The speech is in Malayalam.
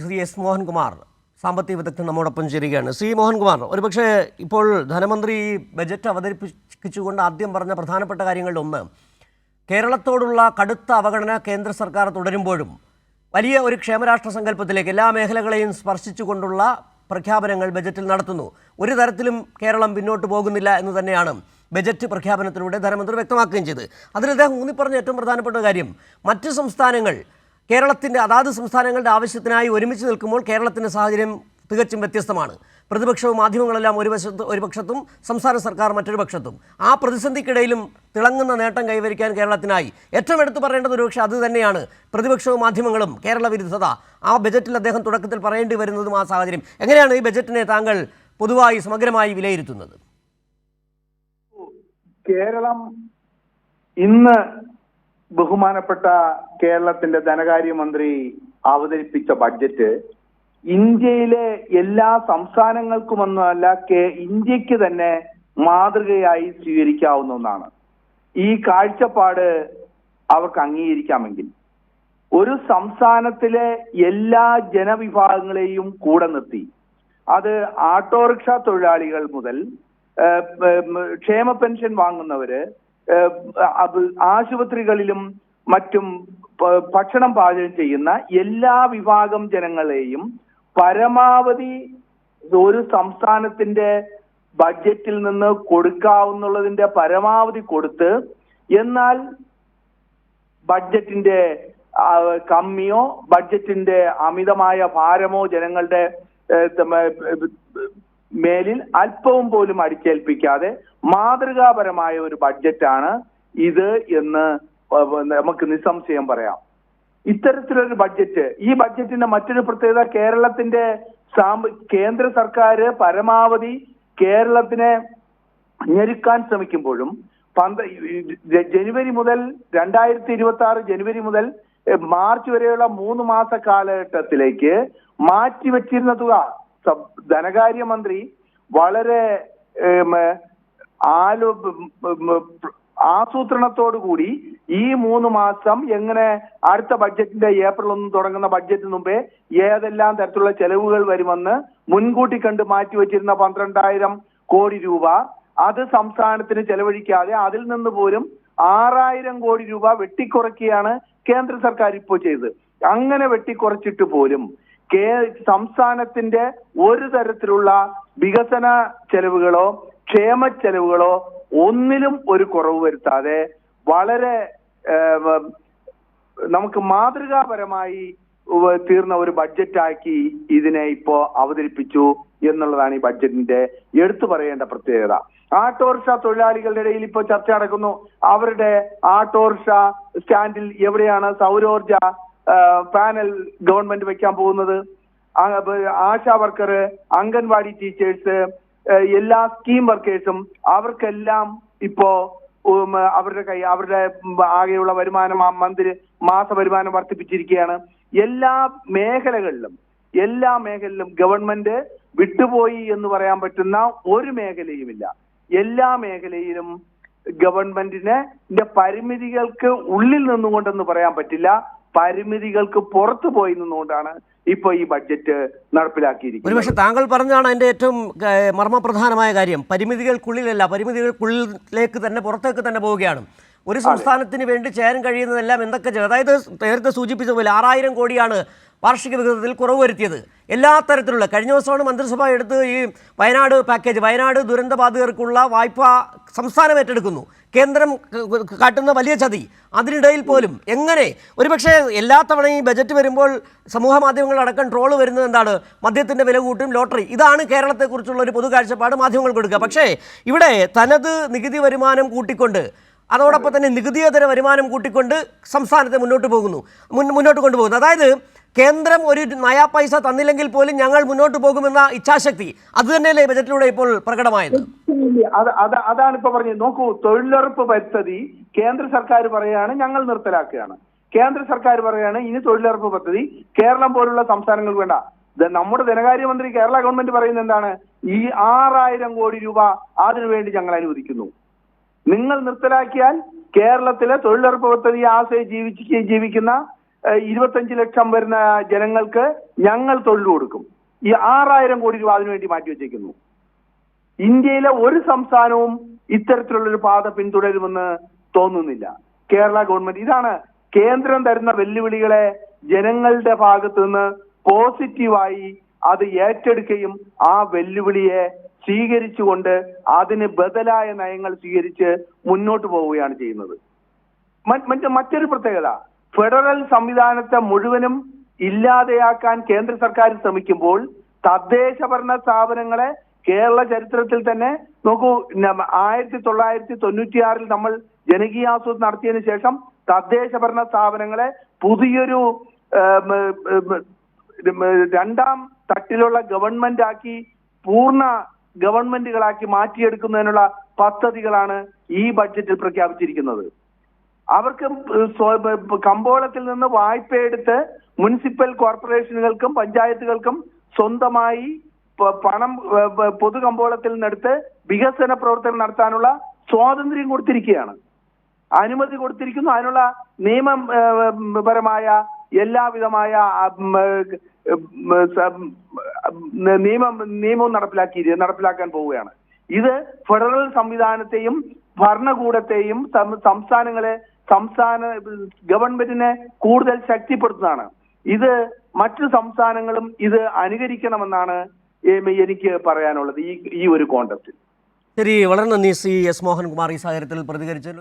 ശ്രീ എസ് മോഹൻകുമാർ സാമ്പത്തിക വിദഗ്ധൻ നമ്മോടൊപ്പം ചേരുകയാണ്. ശ്രീ മോഹൻകുമാർ, ഒരുപക്ഷെ ഇപ്പോൾ ധനമന്ത്രി ബജറ്റ് അവതരിപ്പിച്ചുകൊണ്ട് ആദ്യം പറഞ്ഞ പ്രധാനപ്പെട്ട കാര്യങ്ങളിലൊന്ന് കേരളത്തോടുള്ള കടുത്ത അവഗണന കേന്ദ്ര സർക്കാർ തുടരുമ്പോഴും വലിയ ഒരു ക്ഷേമരാഷ്ട്ര സങ്കല്പത്തിലേക്ക് എല്ലാ മേഖലകളെയും സ്പർശിച്ചുകൊണ്ടുള്ള പ്രഖ്യാപനങ്ങൾ ബജറ്റിൽ നടത്തുന്നു. ഒരു തരത്തിലും കേരളം പിന്നോട്ട് പോകുന്നില്ല എന്ന് തന്നെയാണ് ബജറ്റ് പ്രഖ്യാപനത്തിലൂടെ ധനമന്ത്രി വ്യക്തമാക്കുകയും ചെയ്ത്. അതിൽ അദ്ദേഹം ഊന്നിപ്പറഞ്ഞ ഏറ്റവും പ്രധാനപ്പെട്ട കാര്യം മറ്റ് സംസ്ഥാനങ്ങൾ കേരളത്തിൻ്റെ അതാത് സംസ്ഥാനങ്ങളുടെ ആവശ്യത്തിനായി ഒരുമിച്ച് നിൽക്കുമ്പോൾ കേരളത്തിൻ്റെ സാഹചര്യം തികച്ചും വ്യത്യസ്തമാണ്. പ്രതിപക്ഷവും മാധ്യമങ്ങളെല്ലാം ഒരു പക്ഷത്തും സംസ്ഥാന സർക്കാർ മറ്റൊരു പക്ഷത്തും. ആ പ്രതിസന്ധിക്കിടയിലും തിളങ്ങുന്ന നേട്ടം കൈവരിക്കാൻ കേരളത്തിനായി ഏറ്റവും എടുത്തു പറയേണ്ടത് ഒരുപക്ഷെ അത് തന്നെയാണ്. പ്രതിപക്ഷവും മാധ്യമങ്ങളും കേരള വിരുദ്ധത ആ ബജറ്റിൽ അദ്ദേഹം തുടക്കത്തിൽ പറയേണ്ടി വരുന്നതും ആ സാഹചര്യം. എങ്ങനെയാണ് ഈ ബജറ്റിനെ താങ്കൾ പൊതുവായി സമഗ്രമായി വിലയിരുത്തുന്നത്? കേരളം ഇന്ന് ബഹുമാനപ്പെട്ട കേരളത്തിന്റെ ധനകാര്യമന്ത്രി അവതരിപ്പിച്ച ബഡ്ജറ്റ് ഇന്ത്യയിലെ എല്ലാ സംസ്ഥാനങ്ങൾക്കുമൊന്നുമല്ല, ഇന്ത്യക്ക് തന്നെ മാതൃകയായി സ്വീകരിക്കാവുന്ന ഒന്നാണ്. ഈ കാഴ്ചപ്പാട് അവർക്ക് അംഗീകരിക്കാമെങ്കിൽ ഒരു സംസ്ഥാനത്തിലെ എല്ലാ ജനവിഭാഗങ്ങളെയും കൂടെ നിർത്തി, അത് ഓട്ടോറിക്ഷ തൊഴിലാളികൾ മുതൽ ക്ഷേമ പെൻഷൻ വാങ്ങുന്നവര്, ആശുപത്രികളിലും മറ്റും ഭക്ഷണം പാചകം ചെയ്യുന്ന എല്ലാ വിഭാഗം ജനങ്ങളെയും പരമാവധി ഒരു സംസ്ഥാനത്തിന്റെ ബഡ്ജറ്റിൽ നിന്ന് കൊടുക്കാവുന്നതിന്റെ പരമാവധി കൊടുത്ത്, എന്നാൽ ബഡ്ജറ്റിന്റെ കമ്മിയോ ബഡ്ജറ്റിന്റെ അമിതമായ ഭാരമോ ജനങ്ങളുടെ മേലിൽ അല്പവും പോലും അടിച്ചേൽപ്പിക്കാതെ മാതൃകാപരമായ ഒരു ബഡ്ജറ്റാണ് ഇത് എന്ന് നമുക്ക് നിസ്സംശയം പറയാം. ഇത്തരത്തിലൊരു ബഡ്ജറ്റ്, ഈ ബഡ്ജറ്റിന്റെ മറ്റൊരു പ്രത്യേകത, കേരളത്തിന്റെ കേന്ദ്ര സർക്കാർ പരമാവധി കേരളത്തിനെ ഞെരുക്കാൻ ശ്രമിക്കുമ്പോഴും ജനുവരി മുതൽ 2026 ജനുവരി മുതൽ മാർച്ച് വരെയുള്ള 3 മാസ കാലഘട്ടത്തിലേക്ക് മാറ്റിവെച്ചിരുന്ന തുക ധനകാര്യമന്ത്രി വളരെ ആസൂത്രണത്തോടുകൂടി ഈ 3 മാസം എങ്ങനെ അടുത്ത ബഡ്ജറ്റിന്റെ ഏപ്രിൽ 1 തുടങ്ങുന്ന ബഡ്ജറ്റിന് മുമ്പേ ഏതെല്ലാം തരത്തിലുള്ള ചെലവുകൾ വരുമെന്ന് മുൻകൂട്ടി കണ്ട് മാറ്റിവെച്ചിരുന്ന 12,000 കോടി രൂപ അത് സംസ്ഥാനത്തിന് ചെലവഴിക്കാതെ അതിൽ നിന്ന് പോലും 6,000 കോടി രൂപ വെട്ടിക്കുറയ്ക്കുകയാണ് കേന്ദ്ര സർക്കാർ ഇപ്പോൾ ചെയ്തത്. അങ്ങനെ വെട്ടിക്കുറച്ചിട്ട് പോലും സംസ്ഥാനത്തിന്റെ ഒരു തരത്തിലുള്ള വികസന ചെലവുകളോ ക്ഷേമ ചെലവുകളോ ഒന്നിലും ഒരു കുറവ് വരുത്താതെ വളരെ നമുക്ക് മാതൃകാപരമായി തീർന്ന ഒരു ബഡ്ജറ്റാക്കി ഇതിനെ ഇപ്പോ അവതരിപ്പിച്ചു എന്നുള്ളതാണ് ഈ ബഡ്ജറ്റിന്റെ എടുത്തു പറയേണ്ട പ്രത്യേകത. ഓട്ടോറിക്ഷ തൊഴിലാളികളുടെ ഇടയിൽ ഇപ്പോൾ ചർച്ച നടക്കുന്നു. അവരുടെ ഓട്ടോറിക്ഷ സ്റ്റാൻഡിൽ എവിടെയാണ് സൗരോർജ പാനൽ ഗവൺമെന്റ് വെക്കാൻ പോകുന്നത്? ആശാ വർക്കർ, അംഗൻവാടി ടീച്ചേഴ്സ്, എല്ലാ സ്കീം വർക്കേഴ്സും അവർക്കെല്ലാം ഇപ്പോ അവരുടെ ആകെയുള്ള വരുമാനം മാസ വരുമാനം വർദ്ധിപ്പിച്ചിരിക്കുകയാണ്. എല്ലാ മേഖലകളിലും ഗവൺമെന്റ് വിട്ടുപോയി എന്ന് പറയാൻ പറ്റുന്ന ഒരു മേഖലയുമില്ല. എല്ലാ മേഖലയിലും ഗവൺമെന്റിന്റെ പരിമിതികൾക്ക് ഉള്ളിൽ നിന്നുകൊണ്ടെന്ന് പറയാൻ പറ്റില്ല, പരിമിതികൾക്ക് പുറത്തു പോയി നിന്നുകൊണ്ടാണ് ഇപ്പോൾ ഈ ബഡ്ജറ്റ് നടപ്പിലാക്കിയിരിക്കുന്നത്. ഒരുപക്ഷെ താങ്കൾ പറഞ്ഞാണ് അതിൻ്റെ ഏറ്റവും മർമ്മപ്രധാനമായ കാര്യം. പരിമിതികൾക്കുള്ളിലല്ല, പരിമിതികൾക്കുള്ളിലേക്ക് തന്നെ പുറത്തേക്ക് തന്നെ പോവുകയാണ്. ഒരു സംസ്ഥാനത്തിന് വേണ്ടി ചെയ്യാൻ കഴിയുന്നതെല്ലാം എന്തൊക്കെ ചെയ്യും. അതായത് നേരത്തെ സൂചിപ്പിച്ച പോലെ 6,000 കോടിയാണ് വാർഷിക വിഹിതത്തിൽ കുറവ് വരുത്തിയത്. എല്ലാ തരത്തിലുള്ള കഴിഞ്ഞ ദിവസമാണ് മന്ത്രിസഭ എടുത്ത് ഈ വയനാട് പാക്കേജ്, വയനാട് ദുരന്തബാധിതർക്കുള്ള വായ്പ സംസ്ഥാനം ഏറ്റെടുക്കുന്നു. കേന്ദ്രം കാട്ടുന്ന വലിയ ചതി. അതിനിടയിൽ പോലും എങ്ങനെ ഒരുപക്ഷെ എല്ലാ തവണയും ഈ ബജറ്റ് വരുമ്പോൾ സമൂഹ മാധ്യമങ്ങളടക്കം ട്രോള് വരുന്നത് എന്താണ്? മദ്യത്തിൻ്റെ വില കൂട്ടും, ലോട്ടറി. ഇതാണ് കേരളത്തെക്കുറിച്ചുള്ള ഒരു പൊതു കാഴ്ചപ്പാട് മാധ്യമങ്ങൾ കൊടുക്കുക. പക്ഷേ ഇവിടെ തനത് നികുതി വരുമാനം കൂട്ടിക്കൊണ്ട് അതോടൊപ്പം തന്നെ നികുതിയേതര വരുമാനം കൂട്ടിക്കൊണ്ട് സംസ്ഥാനത്തെ മുന്നോട്ട് കൊണ്ടുപോകുന്നു. അതായത് കേന്ദ്രം ഒരു നയാ പൈസ തന്നില്ലെങ്കിൽ പോലും ഞങ്ങൾ മുന്നോട്ട് പോകുമെന്ന ഇച്ഛാശക്തി അത് തന്നെയല്ലേ ബജറ്റിലൂടെ ഇപ്പോൾ പ്രകടമായത്? അതാണ് ഇപ്പൊ പറഞ്ഞത്. നോക്കൂ, തൊഴിലുറപ്പ് പദ്ധതി കേന്ദ്ര സർക്കാർ പറയുകയാണ് ഞങ്ങൾ നിർത്തലാക്കുകയാണ്. കേന്ദ്ര സർക്കാർ പറയുകയാണ് ഇനി തൊഴിലുറപ്പ് പദ്ധതി കേരളം പോലുള്ള സംസ്ഥാനങ്ങൾക്ക് വേണ്ട. നമ്മുടെ ധനകാര്യമന്ത്രി കേരള ഗവൺമെന്റ് പറയുന്നത് എന്താണ്? ഈ 6,000 കോടി രൂപ അതിനുവേണ്ടി ഞങ്ങൾ അനുവദിക്കുന്നു. നിങ്ങൾ നിർത്തലാക്കിയാൽ കേരളത്തിലെ തൊഴിലുറപ്പ് പദ്ധതിയെ ആശ്രയിച്ച് ജീവിക്കുന്ന 25 ലക്ഷം വരുന്ന ജനങ്ങൾക്ക് ഞങ്ങൾ തൊഴിൽ കൊടുക്കും. ഈ 6000 കോടി രൂപ അതിനുവേണ്ടി മാറ്റിവെച്ചിരിക്കുന്നു. ഇന്ത്യയിലെ ഒരു സംസ്ഥാനവും ഇത്തരത്തിലുള്ളൊരു പാത പിന്തുടരുമെന്ന് തോന്നുന്നില്ല. കേരള ഗവൺമെന്റ് ഇതാണ് കേന്ദ്രം തരുന്ന വെല്ലുവിളികളെ ജനങ്ങളുടെ ഭാഗത്തു നിന്ന് പോസിറ്റീവായി അത് ഏറ്റെടുക്കുകയും ആ വെല്ലുവിളിയെ സ്വീകരിച്ചുകൊണ്ട് അതിന് ബദലായ നയങ്ങൾ സ്വീകരിച്ച് മുന്നോട്ട് പോവുകയാണ് ചെയ്യുന്നത്. മറ്റൊരു പ്രത്യേകത, ഫെഡറൽ സംവിധാനത്തെ മുഴുവനും ഇല്ലാതെയാക്കാൻ കേന്ദ്ര സർക്കാർ ശ്രമിക്കുമ്പോൾ തദ്ദേശ ഭരണ സ്ഥാപനങ്ങളെ കേരള ചരിത്രത്തിൽ തന്നെ നോക്കൂ, 1996 നമ്മൾ ജനകീയാസൂത്രണം നടത്തിയതിനു ശേഷം തദ്ദേശ ഭരണ സ്ഥാപനങ്ങളെ പുതിയൊരു രണ്ടാം തട്ടിലുള്ള ഗവൺമെന്റ് ആക്കി പൂർണ്ണ ഗവൺമെന്റുകളാക്കി മാറ്റിയെടുക്കുന്നതിനുള്ള പദ്ധതികളാണ് ഈ ബഡ്ജറ്റിൽ പ്രഖ്യാപിച്ചിരിക്കുന്നത്. അവർക്ക് കമ്പോളത്തിൽ നിന്ന് വായ്പയെടുത്ത് മുനിസിപ്പൽ കോർപ്പറേഷനുകൾക്കും പഞ്ചായത്തുകൾക്കും സ്വന്തമായി പണം പൊതു കമ്പോളത്തിൽ നിന്നെടുത്ത് വികസന പ്രവർത്തനം നടത്താനുള്ള സ്വാതന്ത്ര്യം കൊടുത്തിരിക്കുകയാണ്, അനുമതി കൊടുത്തിരിക്കുന്നു. അതിനുള്ള നിയമപരമായ എല്ലാവിധമായ നിയമവും നടപ്പിലാക്കാൻ പോവുകയാണ്. ഇത് ഫെഡറൽ സംവിധാനത്തെയും ഭരണകൂടത്തെയും സംസ്ഥാന ഗവൺമെന്റിനെ കൂടുതൽ ശക്തിപ്പെടുത്തുന്നതാണ്. ഇത് മറ്റു സംസ്ഥാനങ്ങളും ഇത് അനുകരിക്കണമെന്നാണ് എനിക്ക് പറയാനുള്ളത് ഈ ഒരു കോണ്ടക്സ്റ്റിൽ. ശരി, വളരെ നന്ദി ശ്രീ എസ് മോഹൻകുമാർ ഈ സാഹചര്യത്തിൽ പ്രതികരിച്ചതിൽ.